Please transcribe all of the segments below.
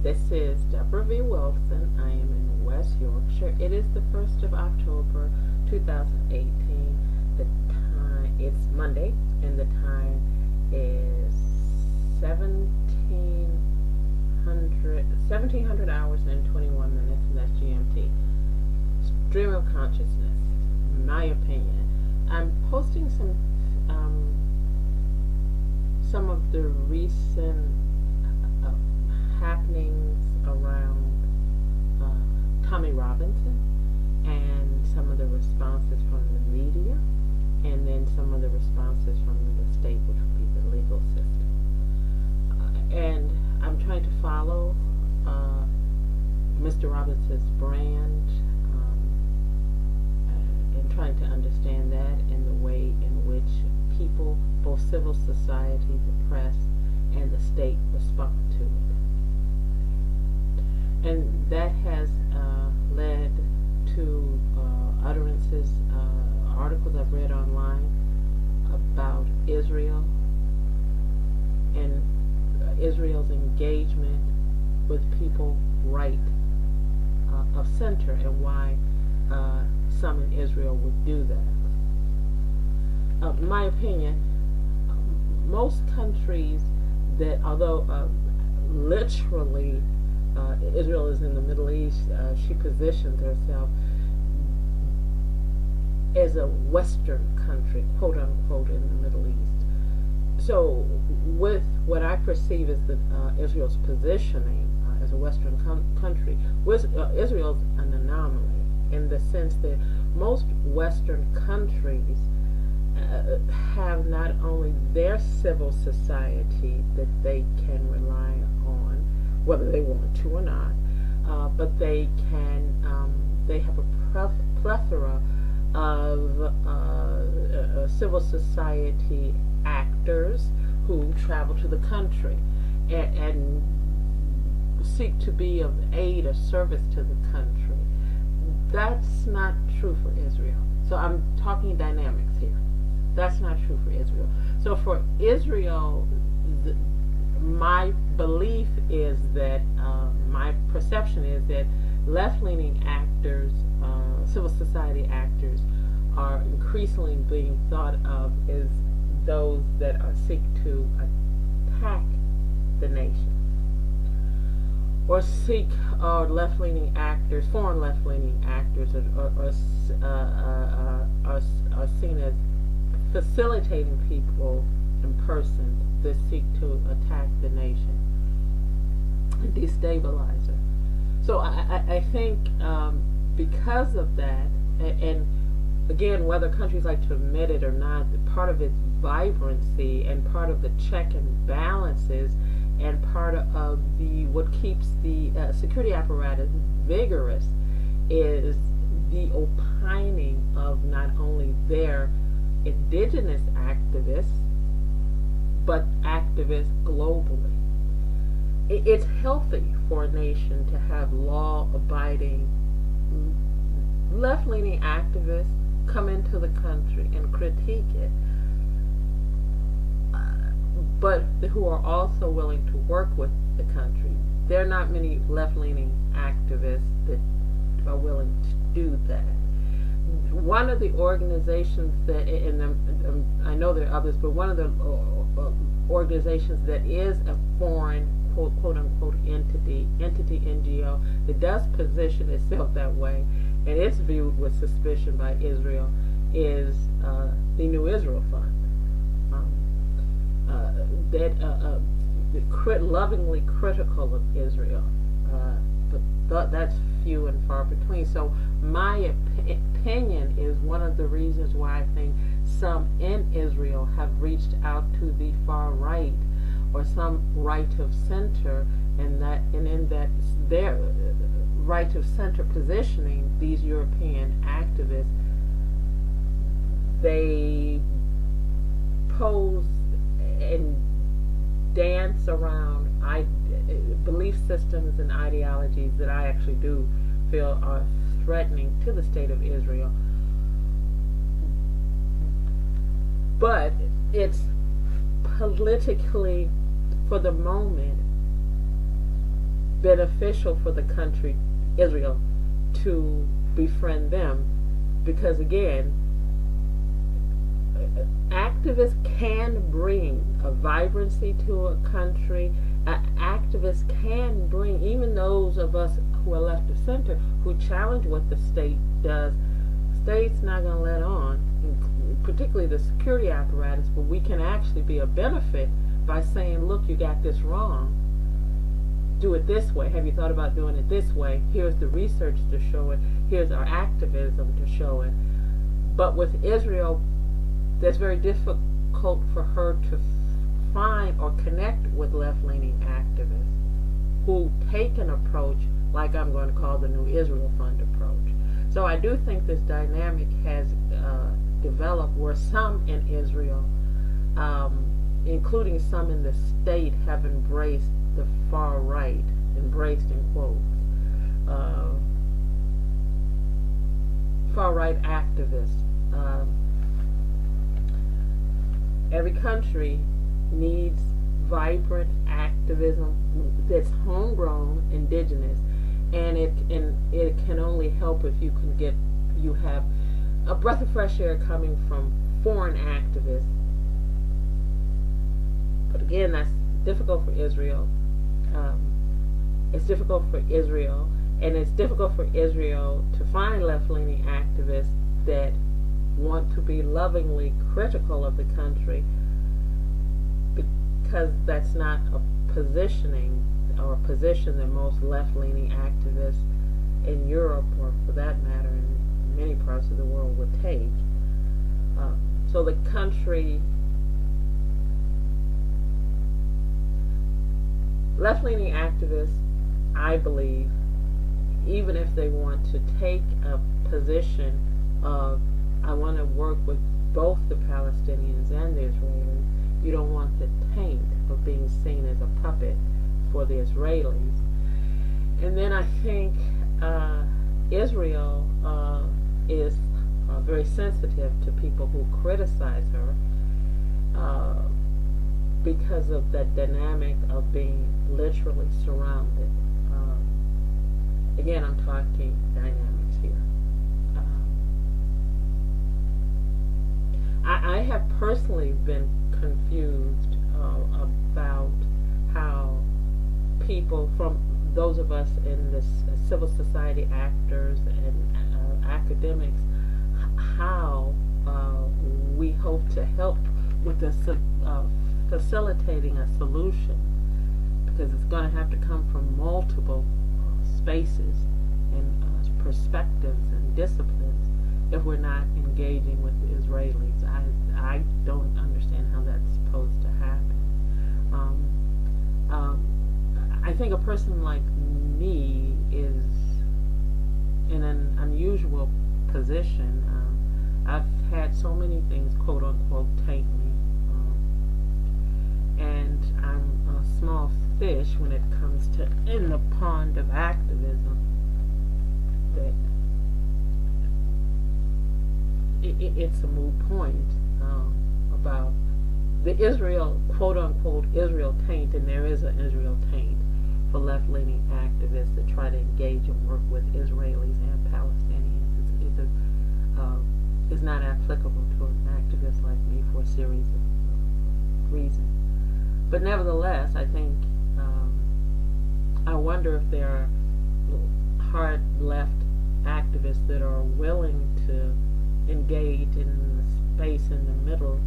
This is Debra V. Wilson. I am in West Yorkshire. It is the 1st of October, 2018. The time, it's Monday, and the time is 1700 hours and 21 minutes, and that's GMT. Stream of consciousness, my opinion. I'm posting some of the recent happenings around Tommy Robinson, and some of the responses from the media, and then some of the responses from the state, which would be the legal system. And I'm trying to follow Mr. Robinson's brand, and trying to understand that and the way in which people, both civil society, the press, and the state respond to it. And that has led to utterances, articles I've read online about Israel and Israel's engagement with people right of center, and why some in Israel would do that. My opinion, most countries that, although literally Israel is in the Middle East, she positions herself as a Western country, quote unquote, in the Middle East. So with what I perceive as Israel's positioning as a Western country, Israel's an anomaly in the sense that most Western countries have not only their civil society that they can rely on, whether they want to or not, but they have a plethora of civil society actors who travel to the country and seek to be of aid or service to the country. That's not true for Israel. So I'm talking dynamics here. That's not true for Israel. So for Israel, my belief is that, my perception is that left-leaning actors, civil society actors, are increasingly being thought of as those that seek to attack the nation, or seek left-leaning actors, foreign left-leaning actors, are seen as facilitating people and persons that seek to attack the nation and destabilize her. So I think because of that, and again, whether countries like to admit it or not, part of its vibrancy and part of the check and balances and part of what keeps the security apparatus vigorous is the opining of not only their indigenous activists, but activists globally. It's healthy for a nation to have law-abiding, left-leaning activists come into the country and critique it, but who are also willing to work with the country. There are not many left-leaning activists that are willing to do that. One of the organizations that, and I know there are others, but one of the organizations that is a foreign quote-unquote entity NGO that does position itself that way, and it's viewed with suspicion by Israel, is the New Israel Fund, lovingly critical of Israel, but that's few and far between. So my opinion is one of the reasons why I think some in Israel have reached out to the far right or some right of center, and in that their right of center positioning, these European activists, they pose and dance around belief systems and ideologies that I actually do feel are threatening to the state of Israel. But it's politically, for the moment, beneficial for the country, Israel, to befriend them, because again, activists can bring a vibrancy to a country. Activists can bring, even those of us who are left of center, who challenge what the state does. State's not going to let on, particularly the security apparatus, but we can actually be a benefit by saying, look, you got this wrong. Do it this way. Have you thought about doing it this way? Here's the research to show it. Here's our activism to show it. But with Israel, that's very difficult for her to find or connect with left-leaning activists who take an approach like I'm going to call the New Israel Fund approach. So I do think this dynamic has developed where some in Israel, including some in the state, have embraced the far right, embraced in quotes, far right activists. Every country needs vibrant activism that's homegrown, indigenous, and it can only help if you have a breath of fresh air coming from foreign activists. But again, that's difficult for Israel. It's difficult for Israel, and it's difficult for Israel to find left-leaning activists that want to be lovingly critical of the country, because that's not a positioning or a position that most left-leaning activists in Europe, or for that matter in many parts of the world, would take. So the country, left-leaning activists, I believe, even if they want to take a position of, I want to work with both the Palestinians and the Israelis, you don't want the taint of being seen as a puppet for the Israelis. And then I think Israel is very sensitive to people who criticize her because of that dynamic of being literally surrounded. Again, I'm talking dynamics here. I have personally been confused about how people, from those of us in this civil society actors and academics, how we hope to help with the facilitating a solution, because it's going to have to come from multiple spaces and perspectives and disciplines if we're not engaging with the Israelis. I don't understand how that's supposed to happen. I think a person like me is in an unusual position. I've had so many things, quote unquote, taint me, and I'm a small fish when it comes to in the pond of activism. That it's a moot point about the Israel, quote unquote, Israel taint, and there is an Israel taint for left-leaning activists that try to engage and work with Israelis and Palestinians. It's not applicable to an activist like me for a series of reasons. But nevertheless, I think I wonder if there are hard left activists that are willing to engage in the space in the middle,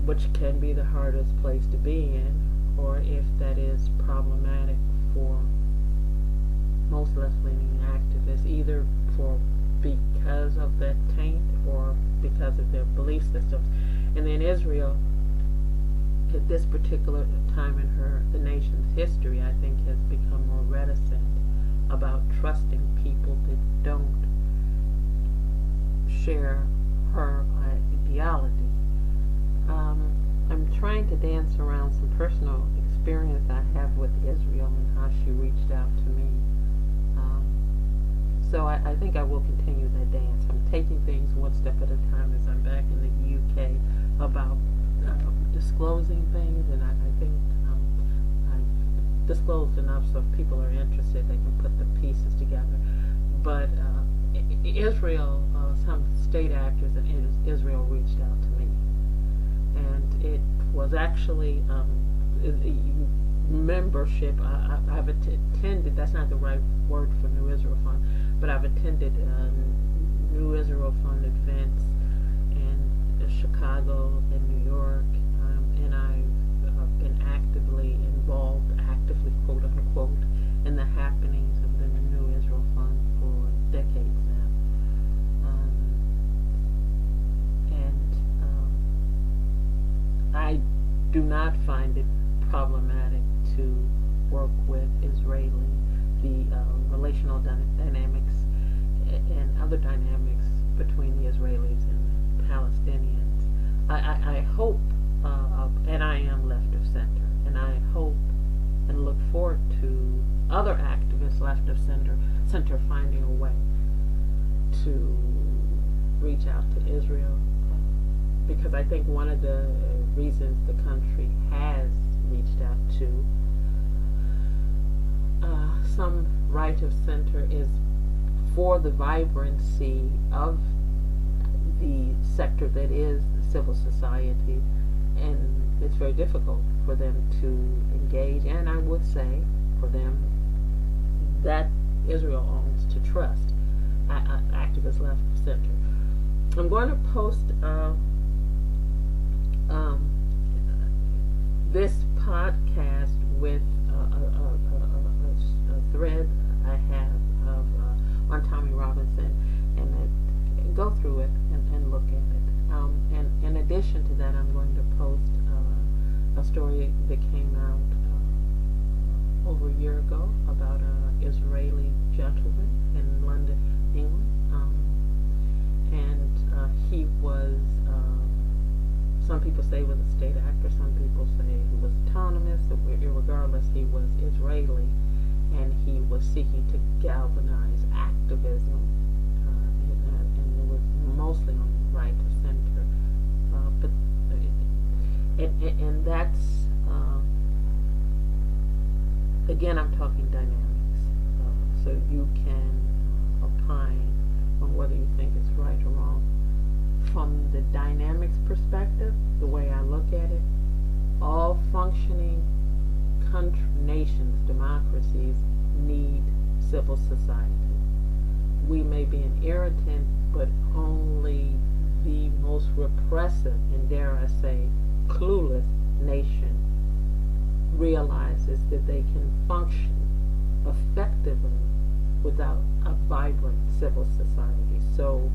which can be the hardest place to be in, or if that is problematic for most left-leaning activists, either because of that taint or because of their belief systems. And then Israel, at this particular time in the nation's history, I think has become more reticent about trusting people that don't share her ideology. I'm trying to dance around some personal experience I have with Israel and how she reached out to me. So I think I will continue that dance. I'm taking things one step at a time as I'm back in the UK about disclosing things, and I think disclosed enough so if people are interested, they can put the pieces together. But Israel, some state actors in Israel reached out to me, and it was actually membership. I've attended, that's not the right word for New Israel Fund, but I've attended New Israel Fund events in Chicago and New York, and I've been actively involved, quote unquote, in the happenings of the New Israel Fund for decades now. I do not find it problematic to work with the relational dynamics and other dynamics between the Israelis and Palestinians. I hope, and I am left of center, and I hope and look forward to other activists left of center finding a way to reach out to Israel, because I think one of the reasons the country has reached out to some right of center is for the vibrancy of the sector that is civil society, and it's very difficult for them to engage, and I would say for them that Israel owns to trust activists left of center. I'm going to post this podcast with a thread I have of on Tommy Robinson, and go through it and look at it. And in addition to that, I'm going to post a story that came out over a year ago about an Israeli gentleman in London, England, and he was. Some people say he was a state actor, some people say he was autonomous. Regardless, he was Israeli, and he was seeking to galvanize activism, and it was mostly on the right of center. And that's, again, I'm talking dynamics, so you can opine on whether you think it's right or wrong. From the dynamics perspective, the way I look at it, all functioning nations, democracies, need civil society. We may be an irritant, but only the most repressive and, dare I say, clueless nation realizes that they can function effectively without a vibrant civil society. So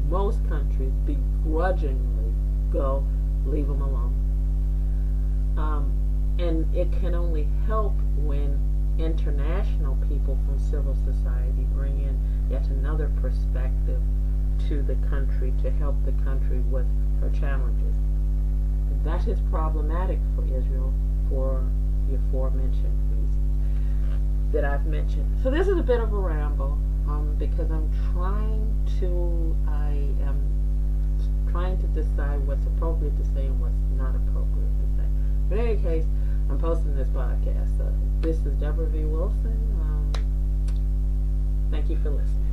most countries begrudgingly go, leave them alone. And it can only help when international people from civil society bring in yet another perspective to the country to help the country with her challenges. That is problematic for Israel for the aforementioned reasons that I've mentioned. So this is a bit of a ramble, because I am trying to decide what's appropriate to say and what's not appropriate to say. But in any case, I'm posting this podcast. This is Debra V. Wilson. Thank you for listening.